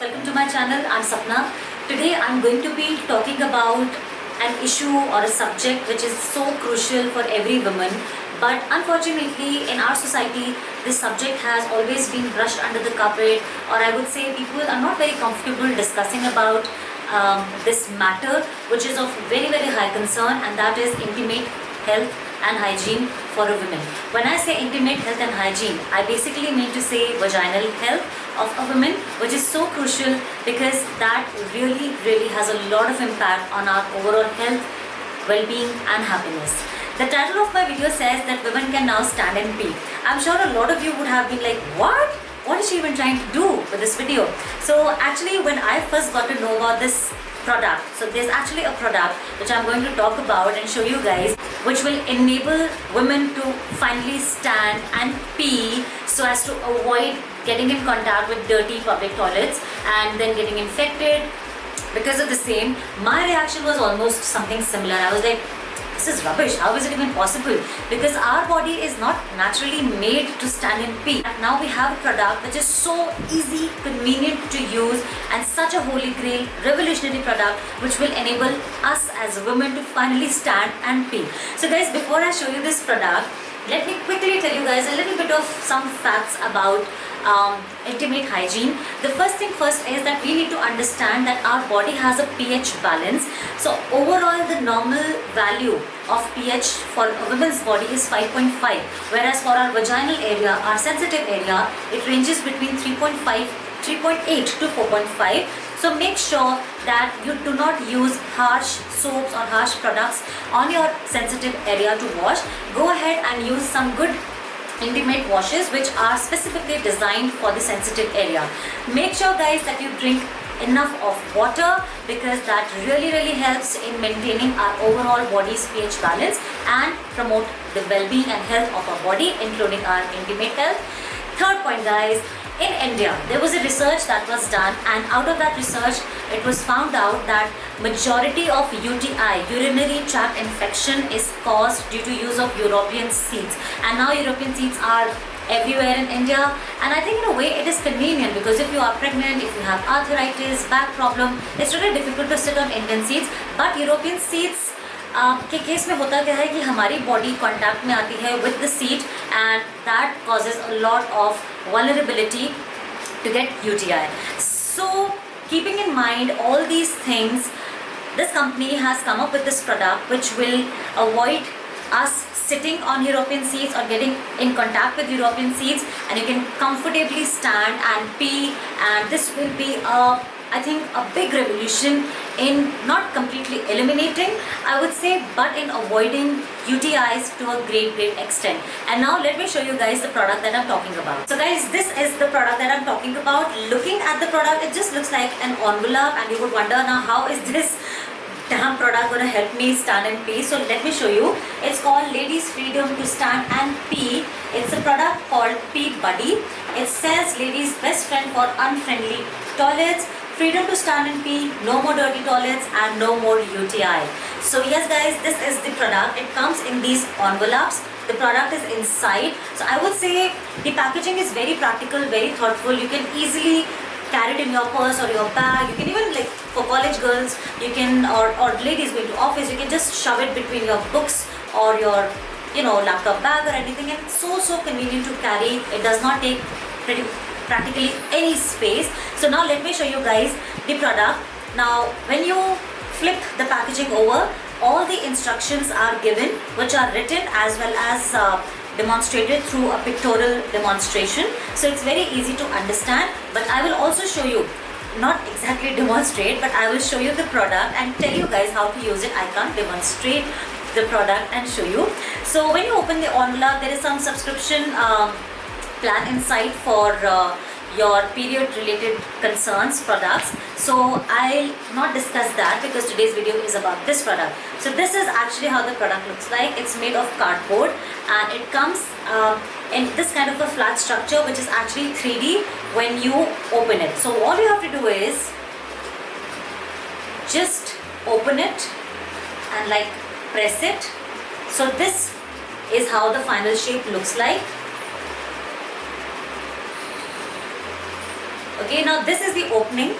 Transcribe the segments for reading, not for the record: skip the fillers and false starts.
welcome to my channel. I'm Sapna. Today I'm going to be talking about an issue or a subject which is so crucial for every woman, but unfortunately in our society this subject has always been brushed under the carpet, or I would say people are not very comfortable discussing about this matter, which is of very high concern, and that is intimate health and hygiene for a woman. When I say intimate health and hygiene, I basically mean to say vaginal health of a woman, which is so crucial because that really has a lot of impact on our overall health, well-being and happiness. The title of my video says that women can now stand and pee. I'm sure a lot of you would have been like, what? What is she even trying to do with this video? So actually when I first got to know about this product, so there's actually a product which I'm going to talk about and show you guys, which will enable women to finally stand and pee so as to avoid getting in contact with dirty public toilets and then getting infected because of the same. My reaction was almost something similar. I was like, this is rubbish. How is it even possible? Because our body is not naturally made to stand and pee. And now we have a product which is so easy, convenient to use, and such a holy grail, revolutionary product which will enable us as women to finally stand and pee. So guys, before I show you this product, let me quickly tell you guys a little bit of some facts about intimate hygiene. The first thing first is that we need to understand that our body has a pH balance. So overall the normal value of pH for a woman's body is 5.5, whereas for our vaginal area, our sensitive area, it ranges between 3.8 to 4.5. So make sure that you do not use harsh soaps or harsh products on your sensitive area to wash. Go ahead and use some good intimate washes which are specifically designed for the sensitive area. Make sure guys that you drink enough of water because that really helps in maintaining our overall body's pH balance and promote the well-being and health of our body, including our intimate health. Third point guys, in India there was a research that was done, and out of that research it was found out that majority of UTI, urinary tract infection, is caused due to use of European seeds. And now European seeds are everywhere in India, and I think in a way it is convenient because if you are pregnant, if you have arthritis, back problem, it's really difficult to sit on Indian seeds. But European seeds के case में होता क्या है कि हमारी body contact में आती है with the seed, and that causes a lot of vulnerability to get UTI. So keeping in mind all these things, this company has come up with this product which will avoid us sitting on European seeds or getting in contact with European seeds, and you can comfortably stand and pee, and this will be I think a big revolution in not completely eliminating, I would say, but in avoiding UTIs to a great extent. And now let me show you guys the product that I'm talking about. So guys, this is the product that I'm talking about. Looking at the product, it just looks like an envelope, and you would wonder now how is this damn product going to help me stand and pee. So let me show you. It's called Ladies Freedom to Stand and Pee. It's a product called Pee Buddy. It says ladies' best friend for unfriendly toilets. Freedom to stand and pee, no more dirty toilets and no more UTI. So yes guys, this is the product. It comes in these envelopes. The product is inside. So I would say the packaging is very practical, very thoughtful. You can easily carry it in your purse or your bag. You can even, like for college girls, you can, or ladies going to office, you can just shove it between your books or your, laptop bag or anything, and it's so convenient to carry. It does not take practically any space. So now let me show you guys the product. Now when you flip the packaging over, all the instructions are given, which are written as well as demonstrated through a pictorial demonstration. So it's very easy to understand, but I will also show you, not exactly demonstrate, but I will show you the product and tell you guys how to use it. I can't demonstrate the product and show you. So when you open the envelope, there is some subscription plan inside for your period related concerns products. So I'll not discuss that because today's video is about this product. So this is actually how the product looks like. It's made of cardboard, and it comes in this kind of a flat structure which is actually 3D when you open it. So all you have to do is just open it and like press it. So this is how the final shape looks like. Okay, now this is the opening,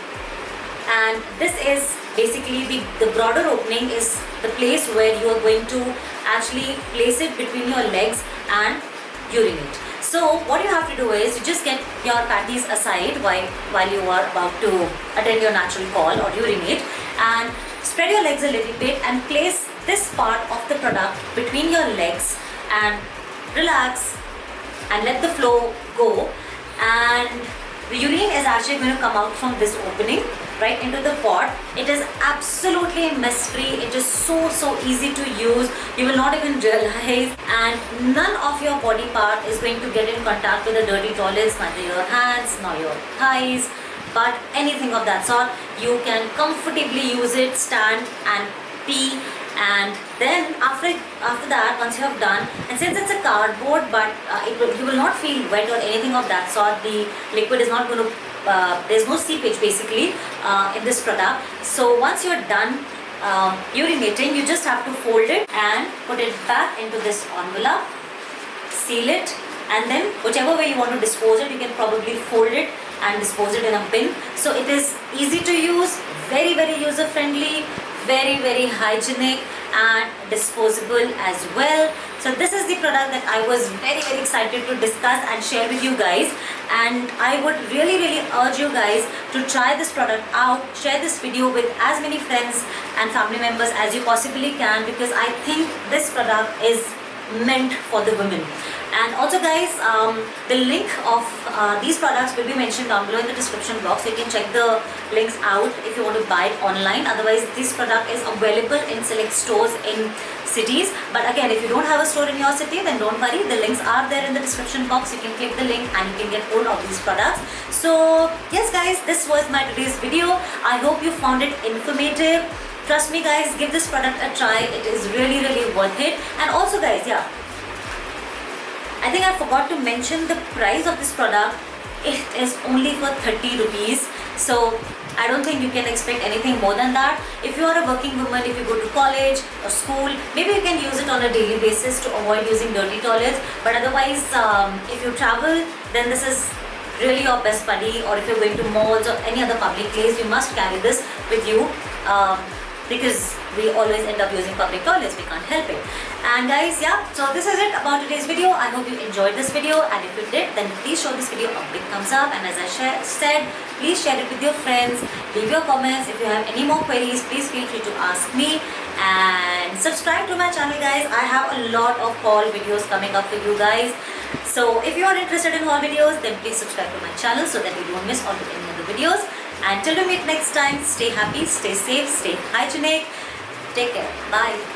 and this is basically the broader opening is the place where you are going to actually place it between your legs and urinate. So what you have to do is you just get your panties aside while you are about to attend your natural call or urinate, and spread your legs a little bit and place this part of the product between your legs and relax and let the flow go, and the urine is actually going to come out from this opening right into the pot. It is absolutely mess free. It is so easy to use. You will not even realize, and none of your body part is going to get in contact with the dirty toilets, neither your hands nor your thighs, but anything of that sort. You can comfortably use it, stand and pee. And then after that, once you have done, and since it's a cardboard, but you will not feel wet or anything of that sort. The liquid is not going to there's no seepage basically in this product. So once you're done urinating, you just have to fold it and put it back into this envelope, seal it, and then whichever way you want to dispose it, you can probably fold it and dispose it in a bin. So it is easy to use, very user friendly, very hygienic and disposable as well. So this is the product that I was very excited to discuss and share with you guys, and I would really urge you guys to try this product out. Share this video with as many friends and family members as you possibly can, because I think this product is meant for the women. And also guys, the link of these products will be mentioned down below in the description box, so you can check the links out if you want to buy it online. Otherwise, this product is available in select stores in cities, but again, if you don't have a store in your city, then don't worry, the links are there in the description box. You can click the link and you can get hold of these products. So yes guys, this was my today's video. I hope you found it informative. Trust me guys, give this product a try. It is really worth it. And also guys, yeah, I think I forgot to mention the price of this product. It is only for 30 rupees. So I don't think you can expect anything more than that. If you are a working woman, if you go to college or school, maybe you can use it on a daily basis to avoid using dirty toilets. But otherwise, if you travel, then this is really your best buddy. Or if you're going to malls or any other public place, you must carry this with you. Because we always end up using public toilets, we can't help it. And guys, yeah, so this is it about today's video. I hope you enjoyed this video, and if you did, then please show this video a big thumbs up, and as I said, please share it with your friends. Leave your comments. If you have any more queries, please feel free to ask me, and subscribe to my channel guys. I have a lot of haul videos coming up for you guys. So if you are interested in haul videos, then please subscribe to my channel so that you don't miss out on any other videos. And till we meet next time, stay happy, stay safe, stay hygienic. Take care. Bye.